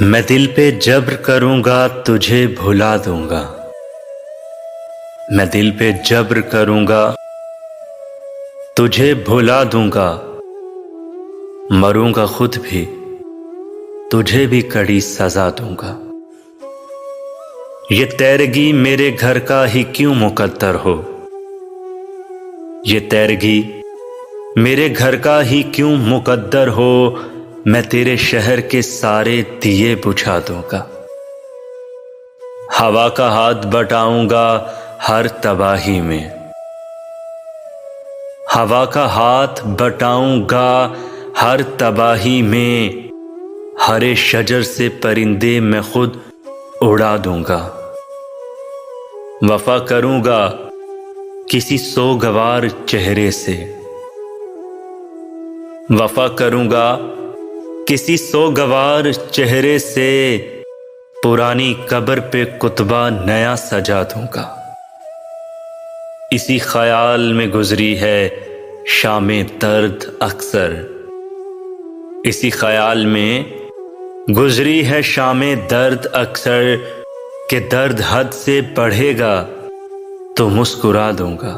میں دل پہ جبر کروں گا تجھے بھلا دوں گا، میں دل پہ جبر کروں گا تجھے بھلا دوں گا، مروں گا خود بھی تجھے بھی کڑی سزا دوں گا۔ یہ تیرگی میرے گھر کا ہی کیوں مقدر ہو، یہ تیرگی میرے گھر کا ہی کیوں مقدر ہو، میں تیرے شہر کے سارے دیے بجھا دوں گا۔ ہوا کا ہاتھ بٹاؤں گا ہر تباہی میں، ہوا کا ہاتھ بٹاؤں گا ہر تباہی میں، ہرے شجر سے پرندے میں خود اڑا دوں گا۔ وفا کروں گا کسی سوگوار چہرے سے، وفا کروں گا کسی سوگوار چہرے سے، پرانی قبر پہ کتبہ نیا سجا دوں گا۔ اسی خیال میں گزری ہے شام درد اکثر، اسی خیال میں گزری ہے شام درد اکثر، کہ درد حد سے بڑھے گا تو مسکرا دوں گا۔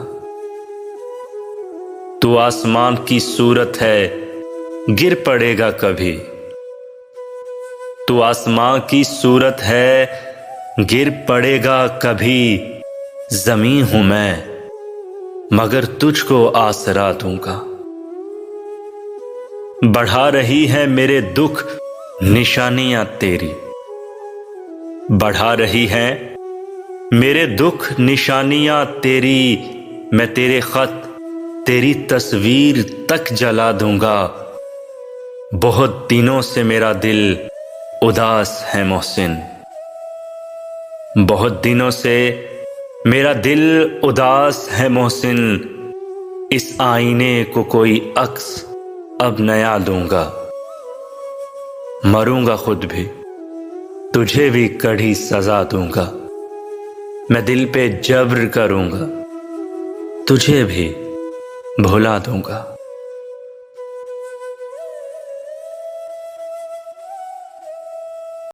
تو آسمان کی صورت ہے گر پڑے گا کبھی، تو آسمان کی صورت ہے گر پڑے گا کبھی، زمین ہوں میں مگر تجھ کو آسرا دوں گا۔ بڑھا رہی ہے میرے دکھ نشانیاں تیری، بڑھا رہی ہے میرے دکھ نشانیاں تیری، میں تیرے خط تیری تصویر تک جلا دوں گا۔ بہت دنوں سے میرا دل اداس ہے محسن، بہت دنوں سے میرا دل اداس ہے محسن، اس آئینے کو کوئی عکس اب نیا دوں گا۔ مروں گا خود بھی تجھے بھی کڑی سزا دوں گا، میں دل پہ جبر کروں گا تجھے بھی بھلا دوں گا۔